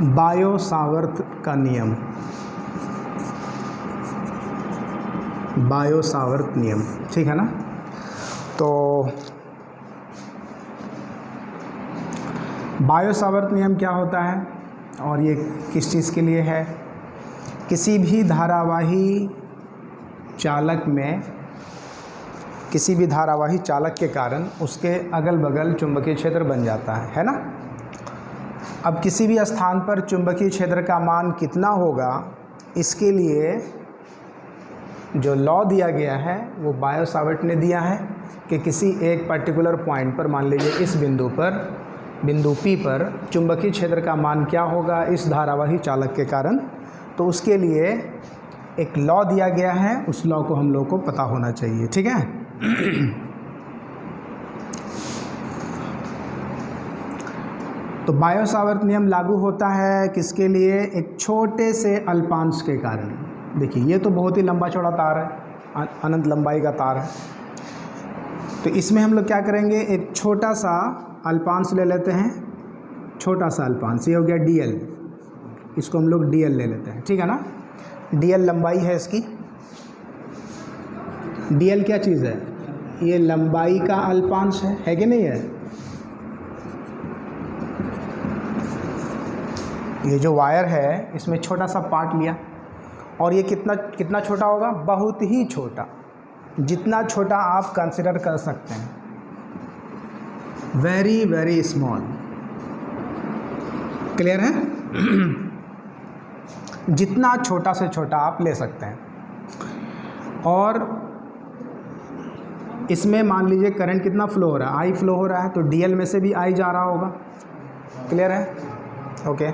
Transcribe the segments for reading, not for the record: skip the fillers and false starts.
Bio-Savart का नियम, bio-Savart नियम, ठीक है ना। तो बायो-सावर्त नियम क्या होता है और ये किस चीज़ के लिए है? किसी भी धारावाही चालक में, किसी भी धारावाही चालक के कारण उसके अगल बगल चुंबकीय क्षेत्र बन जाता है ना। अब किसी भी स्थान पर चुंबकीय क्षेत्र का मान कितना होगा, इसके लिए जो लॉ दिया गया है वो बायो-सावर्त ने दिया है कि किसी एक पर्टिकुलर पॉइंट पर, मान लीजिए इस बिंदु पर, बिंदु P पर चुंबकीय क्षेत्र का मान क्या होगा इस धारावाही चालक के कारण। तो उसके लिए एक लॉ दिया गया है, उस लॉ को हम लोग को पता होना चाहिए, ठीक है। तो बायो-सावर्त नियम लागू होता है किसके लिए? एक छोटे से अल्पांश के कारण। देखिए ये तो बहुत ही लंबा चौड़ा तार है, अनंत लंबाई का तार है। तो इसमें हम लोग क्या करेंगे, एक छोटा सा अल्पांश ले लेते हैं, छोटा सा अल्पांश, ये हो गया dl, इसको हम लोग dl ले लेते हैं, ठीक है ना। dl लंबाई है इसकी, dl क्या चीज़ है? ये लंबाई का अल्पांश है कि नहीं है? ये जो वायर है इसमें छोटा सा पार्ट लिया और ये कितना छोटा होगा? बहुत ही छोटा, जितना छोटा आप कंसिडर कर सकते हैं, वेरी वेरी स्मॉल। क्लियर है? जितना छोटा से छोटा आप ले सकते हैं। और इसमें मान लीजिए करंट कितना फ्लो हो रहा है? I फ्लो हो रहा है, तो dl में से भी I जा रहा होगा। क्लियर है? ओके।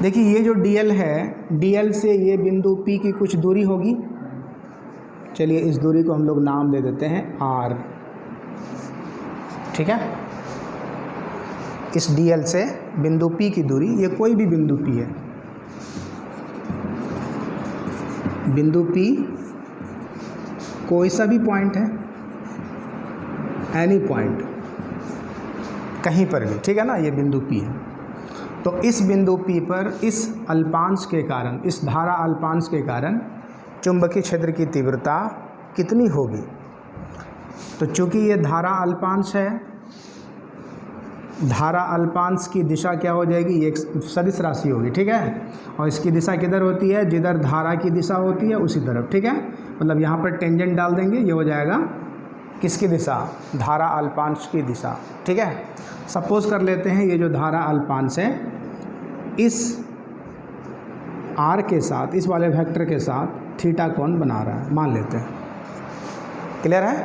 देखिए ये जो dl है, dl से ये बिंदु P की कुछ दूरी होगी। चलिए इस दूरी को हम लोग नाम दे देते हैं r, ठीक है। इस dl से बिंदु P की दूरी, ये कोई भी बिंदु P है, बिंदु P कोई सा भी पॉइंट है, एनी पॉइंट, कहीं पर भी, ठीक है ना। ये बिंदु P है। तो इस बिंदु P पर इस अल्पांश के कारण, इस धारा अल्पांश के कारण चुंबकीय क्षेत्र की तीव्रता कितनी होगी? तो चूंकि ये धारा अल्पांश है, धारा अल्पांश की दिशा क्या हो जाएगी? ये एक सदिश राशि होगी, ठीक है। और इसकी दिशा किधर होती है? जिधर धारा की दिशा होती है उसी तरफ, ठीक है। मतलब यहाँ पर टेंजेंट डाल देंगे, ये हो जाएगा किसकी दिशा? धारा अल्पांश की दिशा, ठीक है। सपोज कर लेते हैं ये जो धारा अल्पांश है इस r के साथ, इस वाले वेक्टर के साथ थीटा कोण बना रहा है, मान लेते हैं। क्लियर है?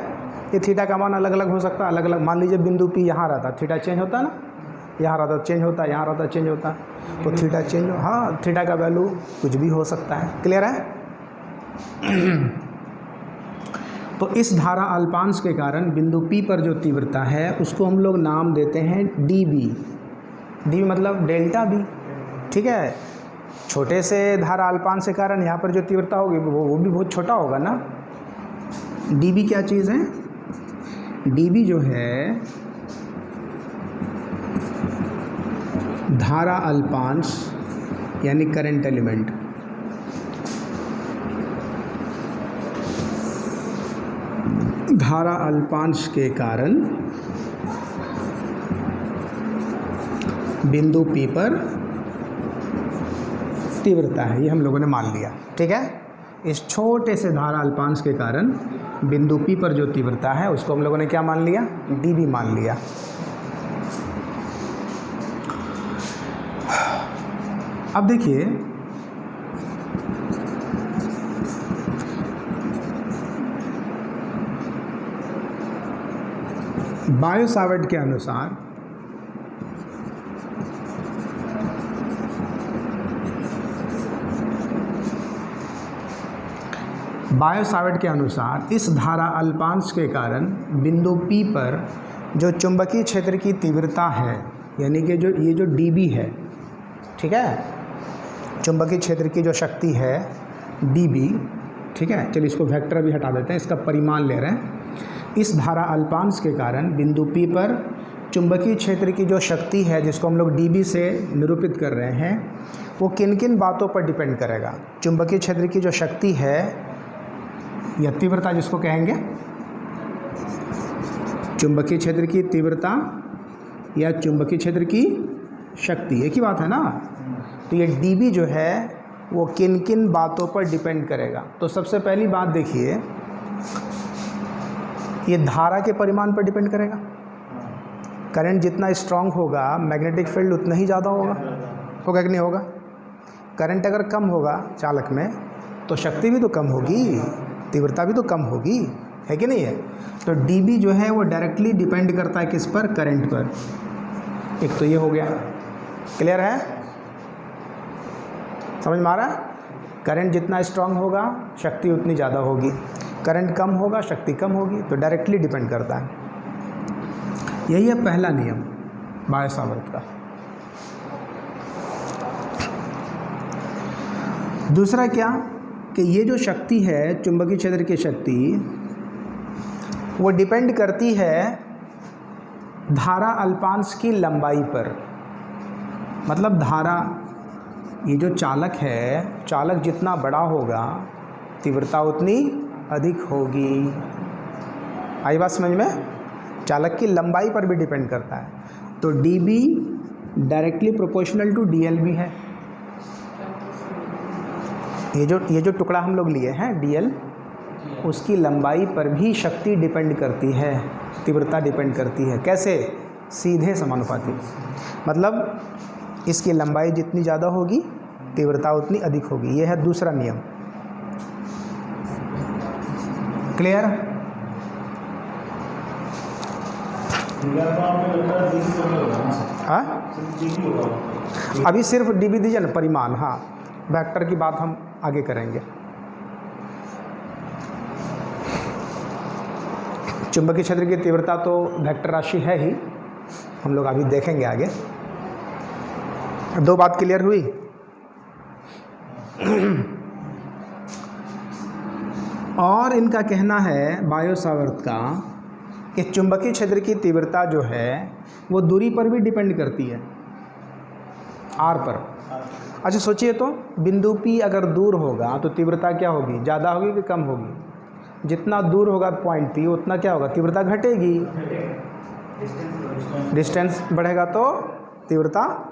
ये थीटा का मान अलग अलग हो सकता है, अलग अलग। मान लीजिए बिंदु P यहाँ रहता, थीटा चेंज होता है ना, यहाँ रहता चेंज होता है, यहाँ रहता चेंज होता है, तो थीटा चेंज हो, हाँ थीटा का वैल्यू कुछ भी हो सकता है। क्लियर है? तो इस धारा अल्पांश के कारण बिंदु P पर जो तीव्रता है उसको हम लोग नाम देते हैं dB। dB मतलब डेल्टा B, ठीक है। छोटे से धारा अल्पांश के कारण यहाँ पर जो तीव्रता होगी वो भी बहुत छोटा होगा ना। dB क्या चीज़ है? dB जो है धारा अल्पांश यानी करंट एलिमेंट, धारा अल्पांश के कारण बिंदु P पर तीव्रता है, ये हम लोगों ने मान लिया, ठीक है। इस छोटे से धारा अल्पांश के कारण बिंदु P पर जो तीव्रता है उसको हम लोगों ने क्या मान लिया? dB मान लिया। अब देखिए बायो-सावर्त के अनुसार इस धारा अल्पांश के कारण बिंदु P पर जो चुंबकीय क्षेत्र की तीव्रता है, यानी कि ये जो dB है, ठीक है, चुंबकीय क्षेत्र की जो शक्ति है dB, ठीक है। चलिए इसको वेक्टर भी हटा देते हैं, इसका परिमाण ले रहे हैं। इस धारा अल्पांश के कारण बिंदु P पर चुंबकीय क्षेत्र की जो शक्ति है जिसको हम लोग dB से निरूपित कर रहे हैं वो किन किन बातों पर डिपेंड करेगा। चुंबकीय क्षेत्र की जो शक्ति है या तीव्रता जिसको कहेंगे, चुंबकीय क्षेत्र की तीव्रता या चुंबकीय क्षेत्र की शक्ति, एक ही बात है ना। तो ये dB जो है वो किन किन बातों पर डिपेंड करेगा। तो सबसे पहली बात देखिए, ये धारा के परिमाण पर डिपेंड करेगा। करंट जितना स्ट्रांग होगा मैग्नेटिक फील्ड उतना ही ज़्यादा होगा कि नहीं होगा। करंट अगर कम होगा चालक में तो शक्ति भी तो कम होगी, तीव्रता भी तो कम होगी, है कि नहीं है। तो dB जो है वो डायरेक्टली डिपेंड करता है किस पर, करंट पर। एक तो ये हो गया, क्लियर है, समझ में आ रहा है। करंट जितना स्ट्रांग होगा शक्ति उतनी ज़्यादा होगी, करंट कम होगा शक्ति कम होगी, तो डायरेक्टली डिपेंड करता है। यही है पहला नियम बायो-सावर्त का। दूसरा क्या कि ये जो शक्ति है चुंबकीय क्षेत्र की शक्ति वो डिपेंड करती है धारा अल्पांश की लंबाई पर। मतलब धारा, ये जो चालक है, चालक जितना बड़ा होगा तीव्रता उतनी अधिक होगी। आई बात समझ में। चालक की लंबाई पर भी डिपेंड करता है। तो dB directly proportional to dl भी है। ये जो टुकड़ा हम लोग लिए हैं dl, उसकी लंबाई पर भी शक्ति डिपेंड करती है, तीव्रता डिपेंड करती है। कैसे? सीधे समानुपाती। मतलब इसकी लंबाई जितनी ज़्यादा होगी तीव्रता उतनी अधिक होगी। यह है दूसरा नियम। क्लियर? हाँ, अभी सिर्फ dB दीजिए ना, परिमाण। हाँ, वेक्टर की बात हम आगे करेंगे। चुंबकीय क्षेत्र की तीव्रता तो वेक्टर राशि है ही, हम लोग अभी देखेंगे आगे। दो बात क्लियर हुई। और इनका कहना है बायो-सावर्त का कि चुंबकीय क्षेत्र की तीव्रता जो है वो दूरी पर भी डिपेंड करती है, r पर। अच्छा सोचिए तो, बिंदु P अगर दूर होगा तो तीव्रता क्या होगी, ज़्यादा होगी कि कम होगी। जितना दूर होगा पॉइंट P उतना क्या होगा, तीव्रता घटेगी। डिस्टेंस बढ़ेगा तो तीव्रता,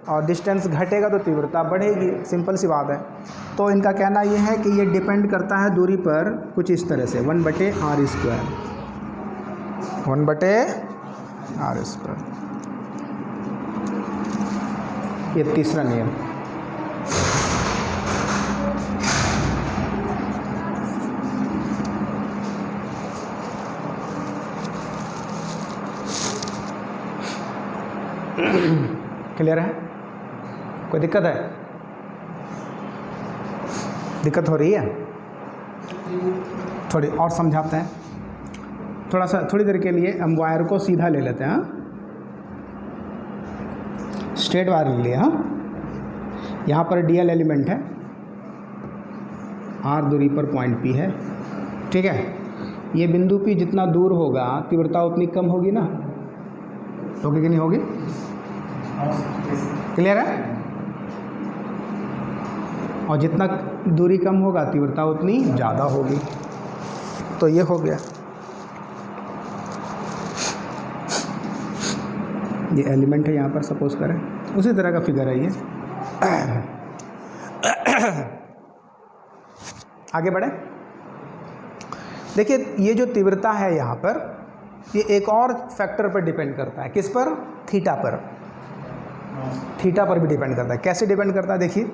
और डिस्टेंस घटेगा तो तीव्रता बढ़ेगी। सिंपल सी बात है। तो इनका कहना यह है कि ये डिपेंड करता है दूरी पर कुछ इस तरह से, 1/r²। 1/r²। ये तीसरा नियम। क्लियर है? कोई दिक्कत है? दिक्कत हो रही है? थोड़ी और समझाते हैं। थोड़ी देर के लिए हम वायर को सीधा ले लेते हैं। स्ट्रेट वायर ले लिया। यहाँ पर dl एलिमेंट है, r दूरी पर पॉइंट P है, ठीक है। ये बिंदु P जितना दूर होगा तीव्रता उतनी कम होगी ना, होगी कि नहीं होगी? क्लियर है? और जितना दूरी कम होगा तीव्रता उतनी ज़्यादा होगी। तो ये हो गया, ये एलिमेंट है यहाँ पर, सपोज करें। उसी तरह का फिगर है ये। आगे बढ़े। देखिए ये जो तीव्रता है यहाँ पर, ये एक और फैक्टर पर डिपेंड करता है। किस पर? थीटा पर। थीटा पर भी डिपेंड करता है। कैसे डिपेंड करता है देखिए,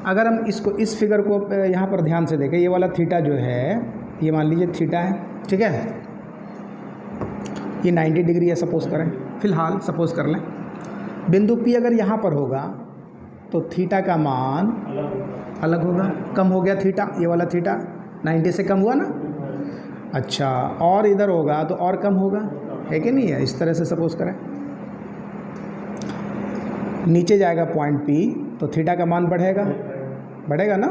अगर हम इसको, इस फिगर को यहाँ पर ध्यान से देखें, ये वाला थीटा जो है ये मान लीजिए थीटा है, ठीक है। ये 90 डिग्री है सपोज करें, फिलहाल सपोज कर लें। बिंदु P अगर यहाँ पर होगा तो थीटा का मान अलग होगा, कम हो गया थीटा, ये वाला थीटा 90 से कम हुआ ना। अच्छा, और इधर होगा तो और कम होगा, है कि नहीं है? इस तरह से सपोज करें, नीचे जाएगा पॉइंट P तो थीटा का मान बढ़ेगा ना,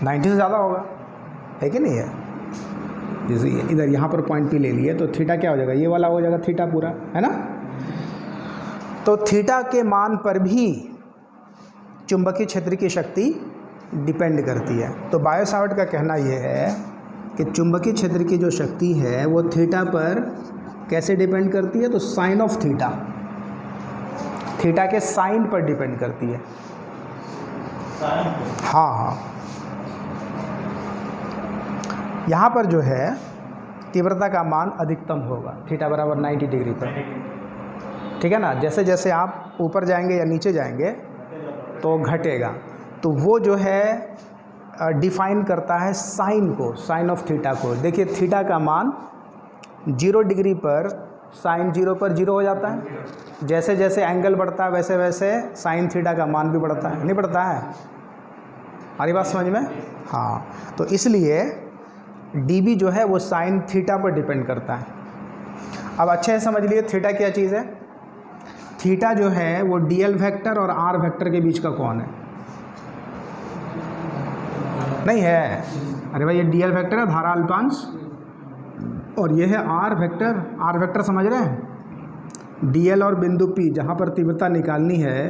90 से ज़्यादा होगा, है कि नहीं है? जैसे इधर यहाँ पर पॉइंट पी ले लिए तो थीटा क्या हो जाएगा, ये वाला हो जाएगा थीटा पूरा, है ना। तो थीटा के मान पर भी चुंबकीय क्षेत्र की शक्ति डिपेंड करती है। तो बायो सावर्ट का कहना यह है कि चुंबकीय क्षेत्र की जो शक्ति है वो थीटा पर कैसे डिपेंड करती है, तो साइन ऑफ थीटा, थीटा के साइन पर डिपेंड करती है। हाँ, यहाँ पर जो है तीव्रता का मान अधिकतम होगा थीटा बराबर 90 डिग्री पर, ठीक है ना। जैसे जैसे आप ऊपर जाएंगे या नीचे जाएंगे तो घटेगा। तो वो जो है डिफाइन करता है साइन को, साइन ऑफ थीटा को। देखिए थीटा का मान 0 डिग्री पर साइन 0 पर 0 हो जाता है। जैसे जैसे एंगल बढ़ता है वैसे वैसे साइन थीटा का मान भी बढ़ता है, नहीं बढ़ता है? हमारी बात समझ में? हाँ, तो इसलिए dB जो है वो साइन थीटा पर डिपेंड करता है। अब अच्छे से समझ लिए थीटा क्या चीज़ है। थीटा जो है वो dl वेक्टर और r वेक्टर के बीच का कोण है। नहीं है? अरे भाई ये dl वेक्टर है धारा अल्पांश, और ये है r वेक्टर। r वेक्टर समझ रहे हैं? dl और बिंदु P जहाँ पर तीव्रता निकालनी है,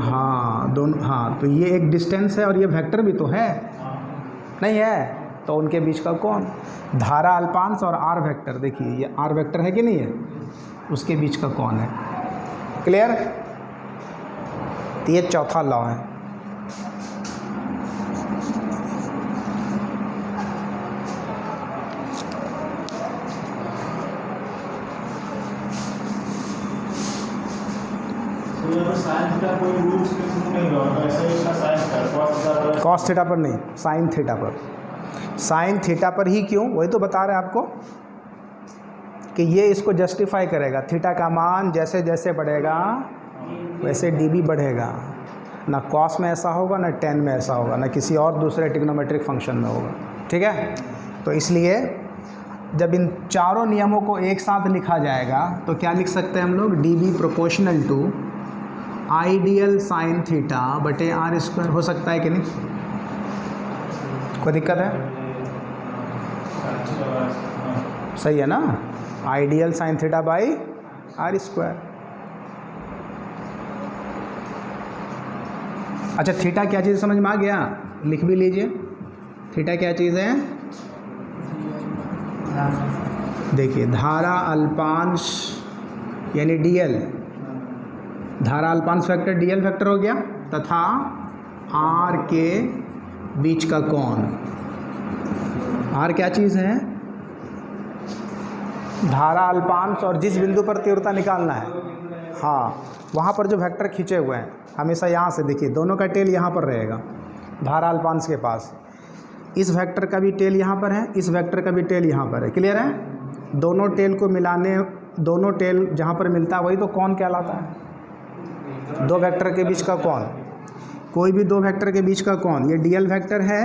हाँ दोनों, हाँ तो ये एक डिस्टेंस है और ये वेक्टर भी तो है, नहीं है? तो उनके बीच का कोण धारा अल्पांश और r वेक्टर, देखिए ये r वेक्टर है कि नहीं है, उसके बीच का कोण है। क्लियर? तो ये चौथा लॉ है। कॉस थीटा पर नहीं, साइन थीटा पर। साइन थीटा पर ही क्यों, वही तो बता रहे हैं आपको कि ये इसको जस्टिफाई करेगा। थीटा का मान जैसे जैसे बढ़ेगा वैसे dB बढ़ेगा। ना कॉस में ऐसा होगा, ना टेन में ऐसा होगा, ना किसी और दूसरे ट्रिग्नोमेट्रिक फंक्शन में होगा, ठीक है। तो इसलिए जब इन चारों नियमों को एक साथ लिखा जाएगा तो क्या लिख सकते हैं हम लोग, dB proportional to ideal sine theta बटे r स्क्वायर। हो सकता है कि नहीं? कोई दिक्कत है? सही है ना, ideal sine theta by r square. अच्छा थीटा क्या चीज़ समझ में आ गया, लिख भी लीजिए। थीटा क्या चीज़ है, देखिए धारा अल्पांश यानी dl, धारा अल्पांश वेक्टर dl वेक्टर हो गया, तथा r के बीच का कोण। r क्या चीज़ है, धारा अल्पांश और जिस बिंदु पर तीव्रता निकालना है, हाँ वहाँ पर जो वेक्टर खींचे हुए हैं हमेशा यहाँ से, देखिए दोनों का टेल यहाँ पर रहेगा धारा अल्पांश के पास। इस वेक्टर का भी टेल यहाँ पर है, इस वेक्टर का भी टेल यहाँ पर है। क्लियर है? दोनों टेल को मिलाने, दोनों टेल जहाँ पर मिलता है वही तो कोण कहलाता है। दो वेक्टर के बीच का कोण, कोई भी दो वेक्टर के बीच का कोण, ये dl वेक्टर है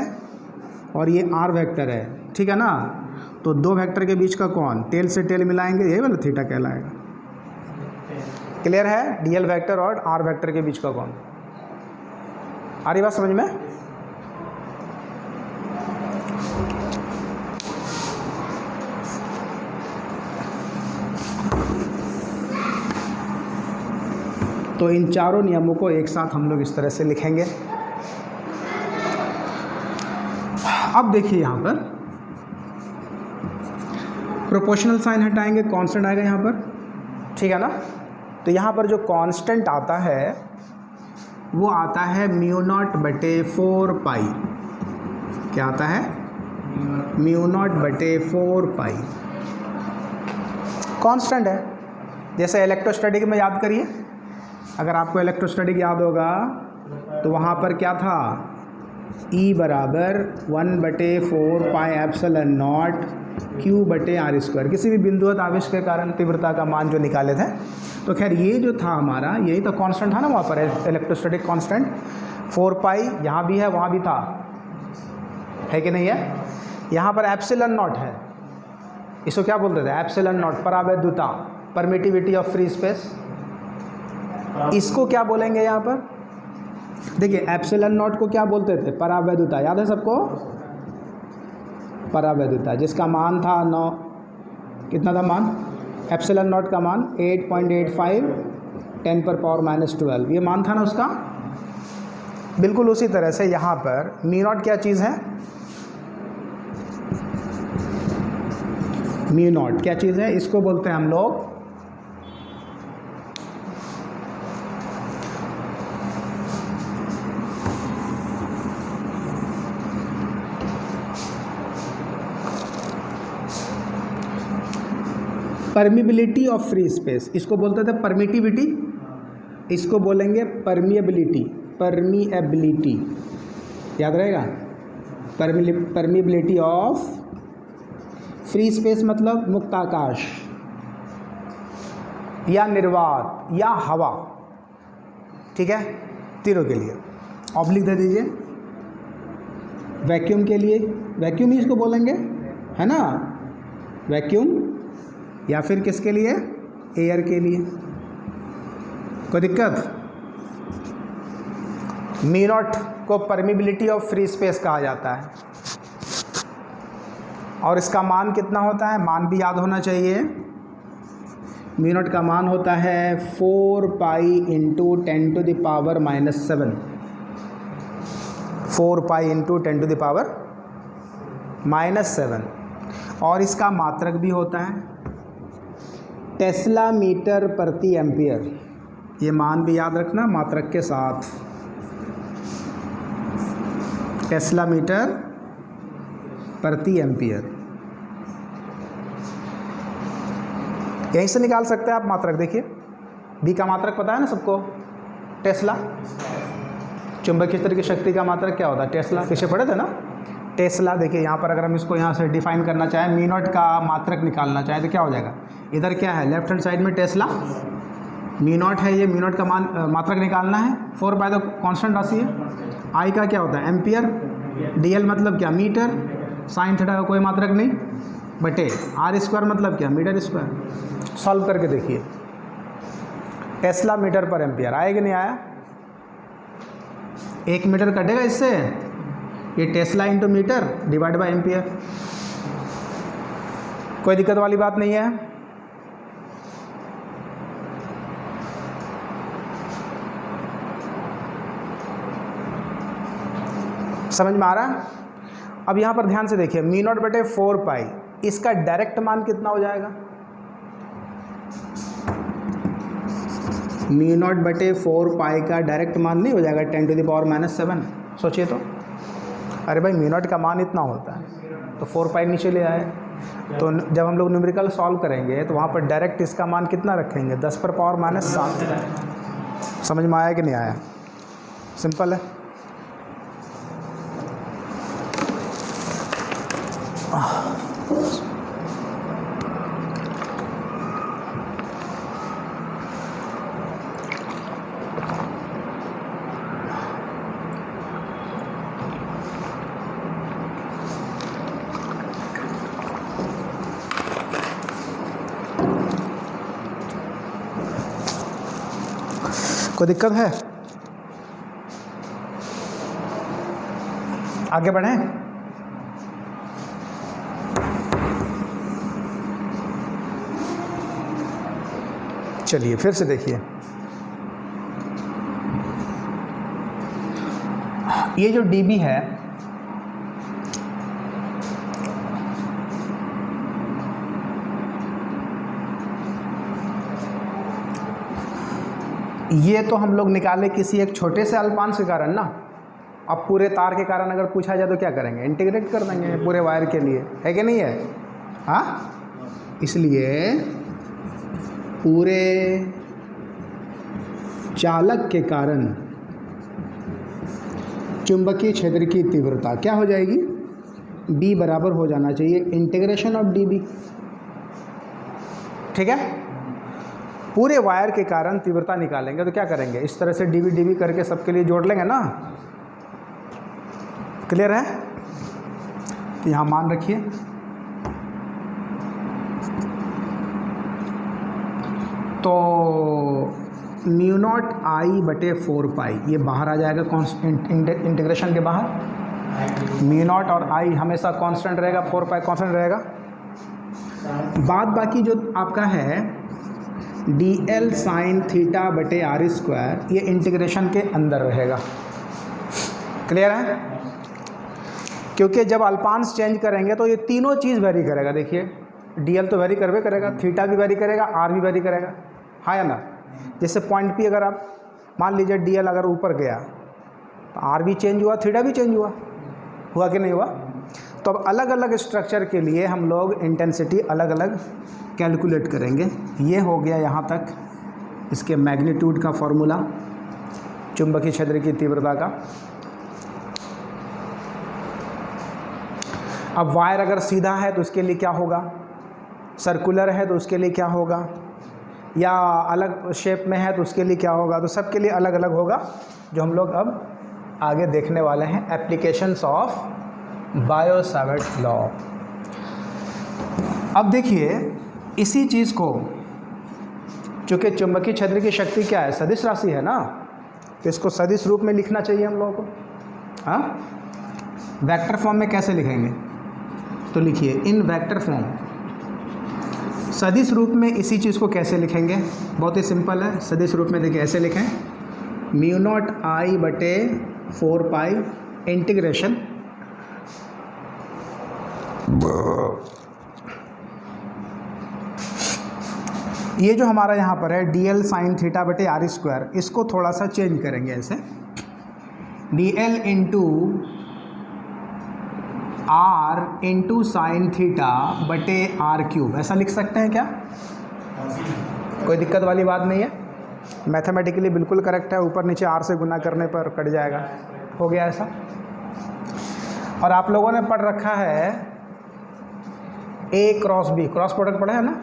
और ये r वेक्टर है, ठीक है ना। तो दो वेक्टर के बीच का कोण टेल से टेल मिलाएंगे, यही वाला थीटा कहलाएगा। क्लियर है? dl वेक्टर और r वेक्टर के बीच का कोण। आ रही बात समझ में? तो इन चारों नियमों को एक साथ हम लोग इस तरह से लिखेंगे। अब देखिए यहाँ पर प्रोपोर्शनल साइन हटाएंगे, कांस्टेंट आएगा यहाँ पर, ठीक है ना। तो यहाँ पर जो कांस्टेंट आता है वो आता है μ0 बटे 4 पाई। क्या आता है? μ0 बटे 4 पाई कांस्टेंट है। जैसे इलेक्ट्रोस्टैटिक में याद करिए, अगर आपको इलेक्ट्रोस्टैटिक याद होगा तो वहाँ पर क्या था, E बराबर 1/4 पाई एप्सिलॉन नॉट Q बटे r स्क्वायर। किसी भी बिंदुवत आवेश के कारण तीव्रता का मान जो निकाले थे। तो खैर ये जो था हमारा, यही तो कांस्टेंट था ना वहाँ पर, इलेक्ट्रोस्टैटिक कांस्टेंट 4 पाई। यहाँ भी है, वहाँ भी था, है कि नहीं है? यहाँ पर एप्सिलॉन नॉट है, इसको क्या बोलते थे, एप्सिलॉन नॉट, परावैद्युता, परमिटिविटी ऑफ फ्री स्पेस। इसको क्या बोलेंगे यहाँ पर, देखिए एप्सिलॉन नॉट को क्या बोलते थे, परावैद्युता। याद है सबको? परावैद्युता, जिसका मान था 9, कितना था मान, एप्सिलॉन नॉट का मान 8.85 10⁻⁻12, ये मान था ना उसका। बिल्कुल उसी तरह से यहाँ पर म्यू नॉट क्या चीज़ है, म्यू नॉट क्या चीज़ है, इसको बोलते हैं हम लोग परमिबिलिटी ऑफ फ्री स्पेस, इसको बोलते थे परमिटिविटी, इसको बोलेंगे परमिएबिलिटी, परमिएबिलिटी याद रहेगा, परमिबिलिटी ऑफ फ्री स्पेस मतलब मुक्त आकाश या निर्वात या हवा, ठीक है, तीनों के लिए ऑब्लिक दे दीजिए। वैक्यूम के लिए वैक्यूम ही इसको बोलेंगे, है ना, वैक्यूम, या फिर किसके लिए, एयर के लिए, कोई दिक्कत। म्यू नॉट को परमिबिलिटी ऑफ फ्री स्पेस कहा जाता है, और इसका मान कितना होता है, मान भी याद होना चाहिए। म्यू नॉट का मान होता है 4 पाई इंटू 10⁻⁻⁷, 4 पाई इंटू 10⁻⁻⁷, और इसका मात्रक भी होता है टेस्ला मीटर प्रति एम्पियर, ये मान भी याद रखना मात्रक के साथ, टेस्ला मीटर प्रति एम्पियर। यहीं से निकाल सकते हैं आप मात्रक, देखिए बी का मात्रक पता है ना सबको, टेस्ला। चुंबकीय क्षेत्र की शक्ति का मात्रक क्या होता है, टेस्ला, पीछे पढ़े थे ना, टेस्ला। देखिए यहाँ पर अगर हम इसको यहाँ से डिफाइन करना चाहें, म्यू नॉट का मात्रक निकालना चाहें तो क्या हो जाएगा, इधर क्या है लेफ्ट हैंड साइड में टेस्ला, म्यू नॉट है, ये म्यू नॉट का मात्रक निकालना है, 4 पाई तो कांस्टेंट राशि है, आई का क्या होता है एम्पियर, डीएल मतलब क्या मीटर, साइन थीटा का कोई मात्रक नहीं, बटे आर स्क्वायर मतलब क्या मीटर स्क्वायर। सॉल्व करके देखिए, टेस्ला मीटर पर एम्पियर आया कि नहीं आया, 1 मीटर कटेगा इससे, ये tesla into metre divide by ampere, कोई दिक्कत वाली बात नहीं है। समझ में आ रहा है। अब यहाँ पर ध्यान से देखिए, म्यू नॉट बटे 4 पाई, इसका डायरेक्ट मान कितना हो जाएगा, म्यू नॉट बटे 4 पाई का डायरेक्ट मान नहीं हो जाएगा 10⁻⁻⁷, सोचिए तो, अरे भाई म्यू नॉट का मान इतना होता है तो 4 पाई नीचे ले आए, तो जब हम लोग न्यूमेरिकल सॉल्व करेंगे तो वहाँ पर डायरेक्ट इसका मान कितना रखेंगे, 10⁻⁻⁷। समझ में आया कि नहीं आया, सिंपल है। कोई दिक्कत है, आगे बढ़ें। चलिए फिर से देखिए, ये जो dB है, ये तो हम लोग निकाले किसी एक छोटे से अल्पांश के कारण ना। अब पूरे तार के कारण अगर पूछा जाए तो क्या करेंगे, इंटीग्रेट कर देंगे पूरे वायर के लिए, है कि नहीं है, हाँ। इसलिए पूरे चालक के कारण चुंबकीय क्षेत्र की तीव्रता क्या हो जाएगी, B बराबर हो जाना चाहिए इंटीग्रेशन ऑफ dB, ठीक है। पूरे वायर के कारण तीव्रता निकालेंगे तो क्या करेंगे, इस तरह से dB dB करके सबके लिए जोड़ लेंगे ना, क्लियर है। तो यहाँ मान रखिए, तो म्यू नॉट आई बटे 4 पाई, ये बाहर आ जाएगा इंटीग्रेशन के बाहर, म्यू नॉट और आई हमेशा कांस्टेंट रहेगा, 4 पाई कांस्टेंट रहेगा। बाद बाकी जो आपका है dl साइन थीटा बटे आर स्क्वायर, ये इंटीग्रेशन के अंदर रहेगा। क्लियर है? क्योंकि जब अल्पांश चेंज करेंगे तो ये तीनों चीज़ वेरी करेगा। देखिए dl तो वेरी करवे करेगा, थीटा भी वेरी करेगा, आर भी वेरी करेगा, हाँ या ना। जैसे पॉइंट पी अगर आप मान लीजिए dl अगर ऊपर गया तो आर भी चेंज हुआ, थीटा भी चेंज हुआ कि नहीं हुआ? तो अब अलग अलग स्ट्रक्चर के लिए हम लोग इंटेंसिटी अलग अलग कैलकुलेट करेंगे। ये हो गया यहाँ तक इसके मैग्नीट्यूड का फॉर्मूला, चुंबकीय क्षेत्र की तीव्रता का। अब वायर अगर सीधा है तो उसके लिए क्या होगा, सर्कुलर है तो उसके लिए क्या होगा, या अलग शेप में है तो उसके लिए क्या होगा। तो सबके लिए अलग अलग होगा, जो हम लोग अब आगे देखने वाले हैं। Applications of Biot-Savart law. अब देखिए इसी चीज़ को, चूँकि चुंबकीय क्षेत्र की शक्ति क्या है, सदिश राशि है ना, तो इसको सदिश रूप में लिखना चाहिए हम लोगों को। हाँ, वेक्टर फॉर्म में कैसे लिखेंगे? तो लिखिए इन वेक्टर फॉर्म। सदिश रूप में इसी चीज़ को कैसे लिखेंगे? बहुत ही सिंपल है। सदिश रूप में देखिए ऐसे लिखें, म्यू नॉट आई बटे 4 पाई इंटीग्रेशन ये जो हमारा यहाँ पर है dl साइन थीटा बटे आर स्क्वायर, इसको थोड़ा सा चेंज करेंगे ऐसे, dl into r into sine theta बटे आर क्यूब, ऐसा लिख सकते हैं क्या? कोई दिक्कत वाली बात नहीं है, मैथमेटिकली बिल्कुल करेक्ट है। ऊपर नीचे आर से गुना करने पर कट जाएगा, हो गया ऐसा। और आप लोगों ने पढ़ रखा है ए क्रॉस बी, क्रॉस प्रोडक्ट पढ़ा है ना,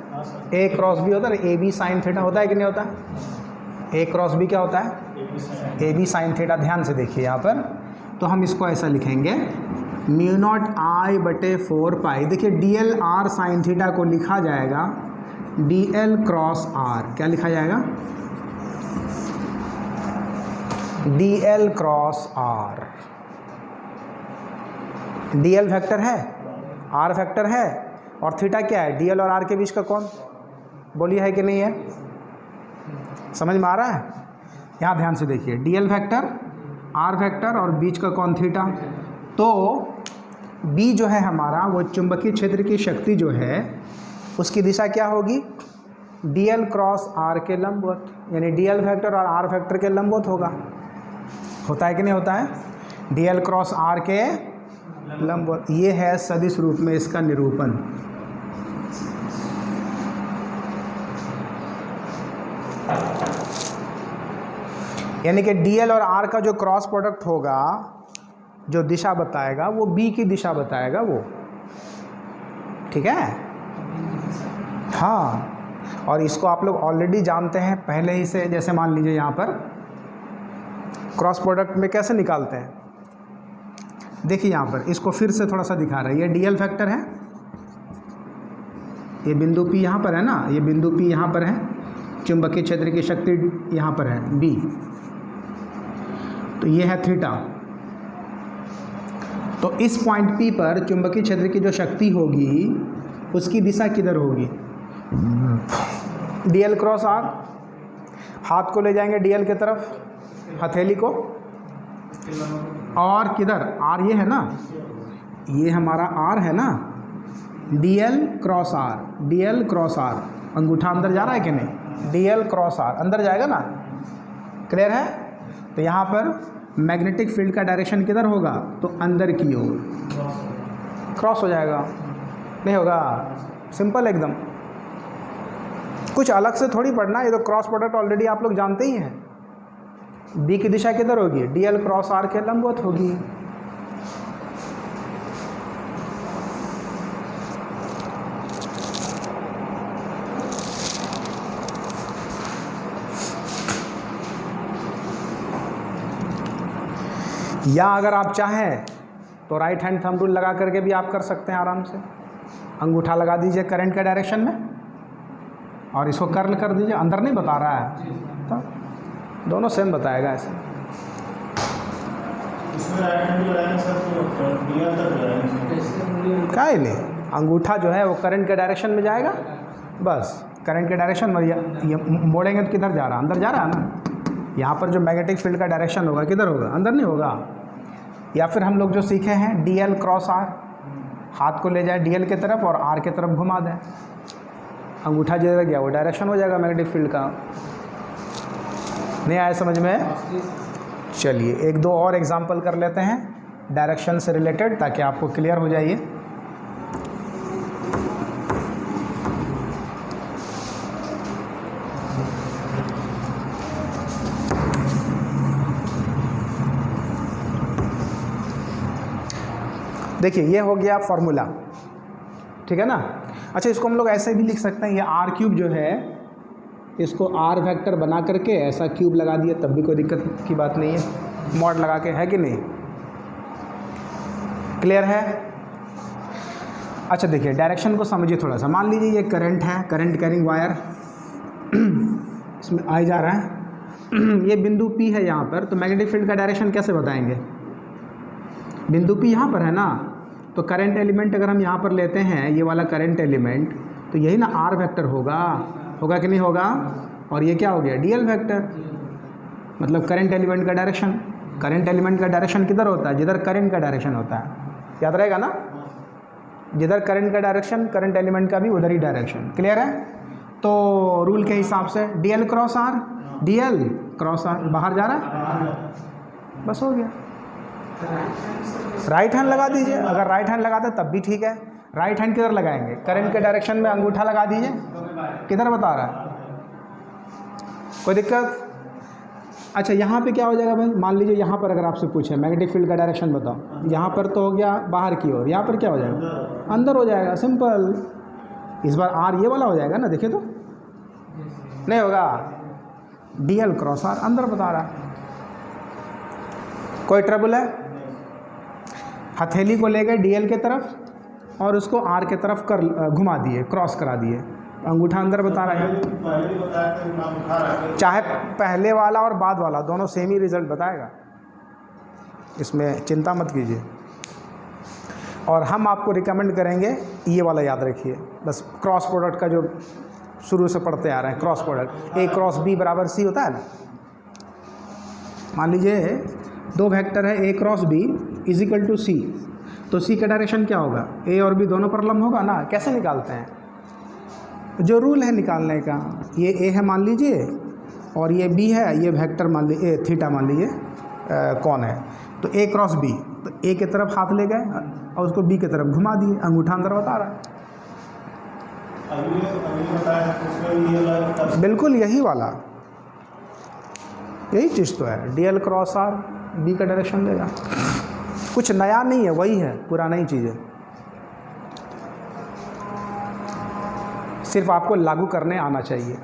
ए क्रॉस बी होता है, ए बी साइन थीटा होता है कि नहीं होता? ए क्रॉस बी क्या होता है? A B sine theta. ध्यान से देखिए यहाँ पर, तो हम इसको ऐसा लिखेंगे, म्यू नॉट आई बटे 4 पाई। देखिए dl r साइन थीटा को लिखा जाएगा dl क्रॉस r, क्या लिखा जाएगा? dl cross r। dl vector है, r वेक्टर है, और थीटा क्या है? dl और r के बीच का कोण, बोलिए है कि नहीं है? समझ में आ रहा है? यहाँ ध्यान से देखिए, dl वेक्टर, r वेक्टर और बीच का कोण थीटा। तो b जो है हमारा, वो चुंबकीय क्षेत्र की शक्ति जो है उसकी दिशा क्या होगी? dl क्रॉस r के लंबवत, यानी dl वेक्टर और r वेक्टर के लंबवत होगा। होता है कि नहीं होता है? dl क्रॉस r के लंबवत। ये है सदिश रूप में इसका निरूपण। यानी कि dl और r का जो क्रॉस प्रोडक्ट होगा, जो दिशा बताएगा वो b की दिशा बताएगा वो, ठीक है? हाँ, और इसको आप लोग ऑलरेडी जानते हैं पहले ही से। जैसे मान लीजिए यहाँ पर क्रॉस प्रोडक्ट में कैसे निकालते हैं, देखिए यहाँ पर इसको फिर से थोड़ा सा दिखा रहा है। ये dl फैक्टर है, ये बिंदु P यहाँ पर है ना, ये बिंदु P यहाँ पर है, चुंबकीय क्षेत्र की शक्ति यहाँ पर है B, तो ये है थीटा। तो इस पॉइंट P पर चुंबकीय क्षेत्र की जो शक्ति होगी उसकी दिशा किधर होगी? dl cross r। हाथ को ले जाएंगे dl की तरफ, हथेली को, और किधर? r ये है ना, ये हमारा r है ना, dl cross r, dl cross r। अंगूठा अंदर जा रहा है कि नहीं? dl क्रॉस r अंदर जाएगा ना, क्लियर है? तो यहाँ पर मैग्नेटिक फील्ड का डायरेक्शन किधर होगा? तो अंदर की ओर, क्रॉस हो जाएगा, नहीं होगा? सिंपल एकदम, कुछ अलग से थोड़ी पढ़ना, ये तो क्रॉस प्रोडक्ट ऑलरेडी आप लोग जानते ही हैं। B की दिशा किधर होगी? dl क्रॉस r के लंबवत होगी। या अगर आप चाहें तो राइट हैंड थंब रूल लगा करके भी आप कर सकते हैं आराम से। अंगूठा लगा दीजिए करंट के डायरेक्शन में और इसको कर्ल कर दीजिए। अंदर नहीं बता रहा है, तो दोनों सेम बताएगा ऐसे। क्या है ले अंगूठा जो है वो करंट के डायरेक्शन में जाएगा, बस करंट के डायरेक्शन में ये मोड़ेंगे तो किधर जा रहा है, अंदर जा रहा है ना। यहाँ पर जो मैग्नेटिक फील्ड का डायरेक्शन होगा किधर होगा, अंदर नहीं होगा। या फिर हम लोग जो सीखे हैं DL क्रॉस R, हाथ को ले जाए DL की तरफ और R की तरफ घुमा दें, अंगूठा जिधर गया वो डायरेक्शन हो जाएगा मैग्नेटिक फील्ड का। नहीं आया समझ में? चलिए एक दो और एग्जांपल कर लेते हैं डायरेक्शन से रिलेटेड, ताकि आपको क्लियर हो जाइए। देखिए ये हो गया फॉर्मूला, ठीक है ना। अच्छा इसको हम लोग ऐसे भी लिख सकते हैं, ये R क्यूब जो है इसको R वेक्टर बना करके ऐसा क्यूब लगा दिए तब भी कोई दिक्कत की बात नहीं है, मॉड लगा के, है कि नहीं? क्लियर है? अच्छा देखिए डायरेक्शन को समझिए थोड़ा सा। मान लीजिए ये करंट है, करंट कैरिंग वायर इसमें आ जा रहा है, ये बिंदु P है यहाँ पर, तो मैग्नेटिक फील्ड का डायरेक्शन कैसे बताएंगे? बिंदु P यहाँ पर है ना, तो करंट एलिमेंट अगर हम यहाँ पर लेते हैं ये वाला करंट एलिमेंट, तो यही ना R वेक्टर होगा कि नहीं होगा? और ये क्या हो गया DL वेक्टर, मतलब करंट एलिमेंट का डायरेक्शन। करंट एलिमेंट का डायरेक्शन किधर होता है? जिधर करंट का डायरेक्शन होता है, याद रहेगा ना, जिधर करंट का डायरेक्शन करंट एलिमेंट का भी उधर ही डायरेक्शन। क्लियर है? तो रूल के हिसाब से DL cross R, DL cross R बाहर जा रहा है, बस हो गया। राइट हैंड लगा दीजिए, अगर राइट हैंड लगाते तब भी ठीक है। राइट हैंड किधर लगाएंगे? करंट के डायरेक्शन में अंगूठा लगा दीजिए, किधर बता रहा है, कोई दिक्कत? अच्छा यहाँ पे क्या हो जाएगा भाई, मान लीजिए यहाँ पर अगर आपसे पूछे मैग्नेटिक फील्ड का डायरेक्शन बताओ, यहाँ पर तो हो गया बाहर की ओर, यहाँ पर क्या हो जाएगा? अंदर हो जाएगा, सिंपल। इस बार R ये वाला हो जाएगा ना, देखिए तो नहीं होगा, DL क्रॉस R अंदर बता रहा है। कोई ट्रबल है? हथेली को ले गए DL के तरफ और उसको R के तरफ कर घुमा दिए, क्रॉस करा दिए, अंगूठा अंदर बता रहा है। चाहे पहले वाला और बाद वाला दोनों सेम ही रिजल्ट बताएगा, इसमें चिंता मत कीजिए। और हम आपको रिकमेंड करेंगे ये वाला याद रखिए, बस क्रॉस प्रोडक्ट का जो शुरू से पढ़ते आ रहे हैं, cross product A cross B बराबर C होता है ना। मान लीजिए दो वेक्टर है A cross B is equal to C, तो C का डायरेक्शन क्या होगा? A और B दोनों पर लंब होगा ना। कैसे निकालते हैं? जो रूल है निकालने का, ये A है मान लीजिए और ये B है, ये वेक्टर मान लीजिए थीटा मान लीजिए कौन है, तो A क्रॉस B, तो A की तरफ हाथ ले गए और उसको B की तरफ घुमा दिए, अंगूठा अंदर बता रहा है। बिल्कुल यही वाला, यही चीज़ तो है, DL क्रॉस R B का डायरेक्शन देगा, कुछ नया नहीं है, वही है, पुराना ही चीज़ है, सिर्फ आपको लागू करने आना चाहिए।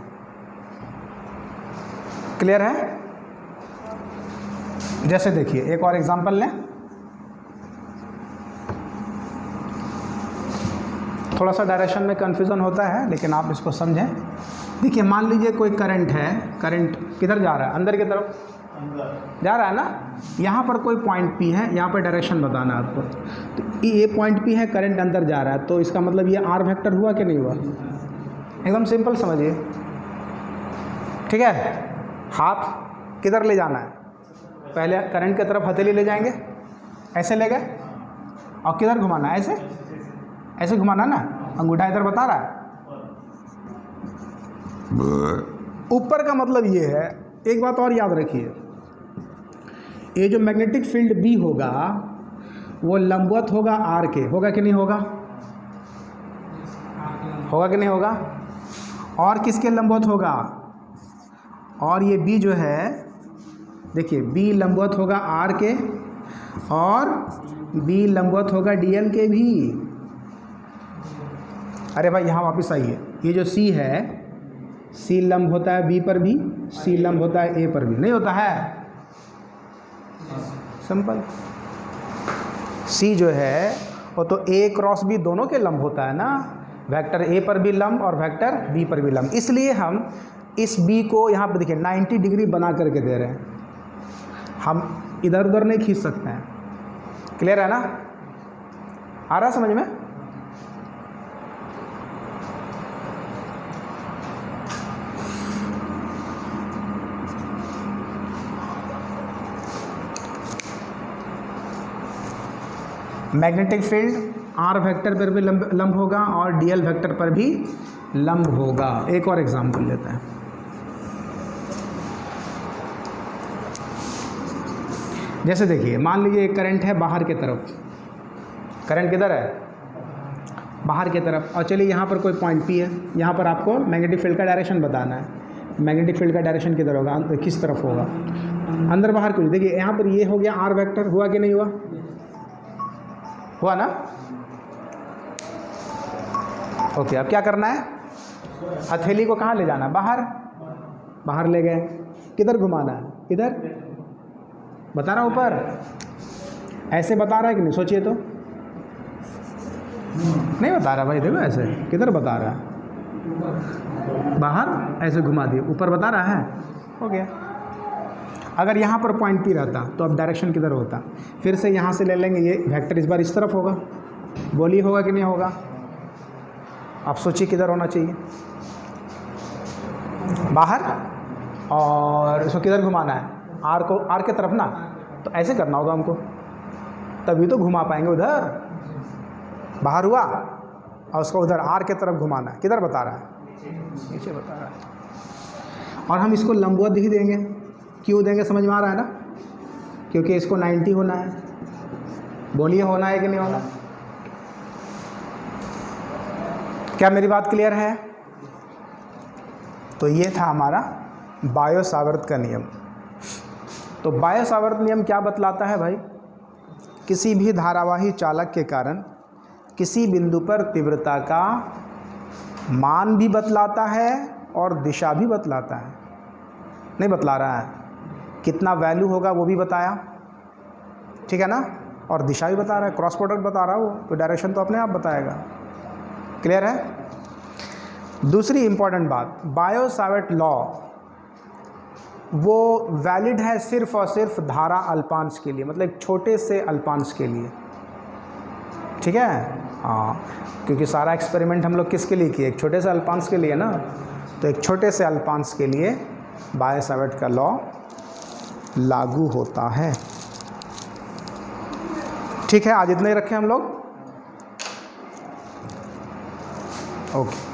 क्लियर है? जैसे देखिए एक और एग्जांपल लें, थोड़ा सा डायरेक्शन में कन्फ्यूज़न होता है लेकिन आप इसको समझें। देखिए मान लीजिए कोई करंट है, करंट किधर जा रहा है? अंदर की तरफ जा रहा है ना। यहाँ पर कोई पॉइंट P है, यहाँ पर डायरेक्शन बताना है आपको, तो ये पॉइंट P है, करंट अंदर जा रहा है, तो इसका मतलब ये R वेक्टर हुआ कि नहीं हुआ? एकदम सिंपल समझिए, ठीक है। हाथ किधर ले जाना है? पहले करंट की तरफ हथेली ले जाएंगे, ऐसे ले गए, और किधर घुमाना है? ऐसे ऐसे घुमाना ना, अंगूठा इधर बता रहा है। ऊपर का मतलब ये है, एक बात और याद रखिए, ये जो मैग्नेटिक फील्ड B होगा वो लंबवत होगा R के, होगा कि नहीं होगा? होगा कि नहीं होगा? और किसके लंबवत होगा? और ये B जो है, देखिए B लंबवत होगा R के और B लंबवत होगा DL के भी। अरे भाई यहाँ वापस आइए, ये जो C है, C लंब होता है B पर भी, C लंब होता है A पर भी, नहीं होता है? सिंपल। C जो है वो तो A क्रॉस B दोनों के लंब होता है ना, वेक्टर A पर भी लंब और वेक्टर B पर भी लंब, इसलिए हम इस B को यहाँ पर देखिए 90 डिग्री बना करके दे रहे हैं। हम इधर उधर नहीं खींच सकते हैं। क्लियर है ना? आ रहा समझ में? मैग्नेटिक फील्ड आर वेक्टर पर भी लंब होगा और डीएल वेक्टर पर भी लंब होगा। एक और एग्जांपल लेते हैं। जैसे देखिए, मान लीजिए एक करंट है बाहर की तरफ। करंट किधर है? बाहर की तरफ। और चलिए यहाँ पर कोई पॉइंट पी है। यहाँ पर आपको मैग्नेटिक फील्ड का डायरेक्शन बताना है। मैग्नेटिक फील्ड का डायरेक्शन किधर होगा, किस तरफ होगा, अंदर बाहर क्यों? देखिए यहाँ पर ये हो गया आर वेक्टर, हुआ कि नहीं हुआ? हुआ ना? ओके, अब क्या करना है? हथेली को कहाँ ले जाना? बाहर। बाहर ले गए, किधर घुमाना है? इधर। बता रहा ऊपर, ऐसे बता रहा है कि नहीं? सोचिए तो। नहीं बता रहा भाई, देखो ऐसे किधर बता रहा है? बाहर, ऐसे घुमा दिए। ऊपर बता रहा है, हो गया। अगर यहाँ पर पॉइंट पी रहता तो अब डायरेक्शन किधर होता? फिर से यहाँ से ले लेंगे, ये वेक्टर इस बार इस तरफ होगा। बोलिए होगा कि नहीं होगा? आप सोचिए किधर होना चाहिए? बाहर। और इसको किधर घुमाना है? आर को, आर के तरफ ना। तो ऐसे करना होगा हमको, तभी तो घुमा पाएंगे। उधर बाहर हुआ और उसको उधर आर के तरफ घुमाना है। किधर बता रहा है? नीचे बता रहा है। और हम इसको लंबवत ही देंगे। क्यों देंगे? समझ में आ रहा है ना? क्योंकि इसको 90 होना है। बोलिए होना है कि नहीं होना? क्या मेरी बात क्लियर है? तो ये था हमारा बायो-सावर्त का नियम। तो बायो-सावर्त नियम क्या बतलाता है भाई? किसी भी धारावाही चालक के कारण किसी बिंदु पर तीव्रता का मान भी बतलाता है और दिशा भी बतलाता है। नहीं बतला रहा है? कितना वैल्यू होगा वो भी बताया, ठीक है ना? और दिशा भी बता रहा है, क्रॉस प्रोडक्ट बता रहा है वो, तो डायरेक्शन तो अपने आप बताएगा। क्लियर है? दूसरी इंपॉर्टेंट बात, बायो-सावर्त लॉ वो वैलिड है सिर्फ और सिर्फ धारा अल्पांश के लिए, मतलब एक छोटे से अल्पांश के लिए, ठीक है? हाँ, क्योंकि सारा एक्सपेरिमेंट हम लोग किसके लिए किए? एक छोटे से अल्पांश के लिए ना। तो एक छोटे से अल्पांश के लिए बायो-सावर्त का लॉ लागू होता है। ठीक है, आज इतने ही रखें हम लोग। ओके।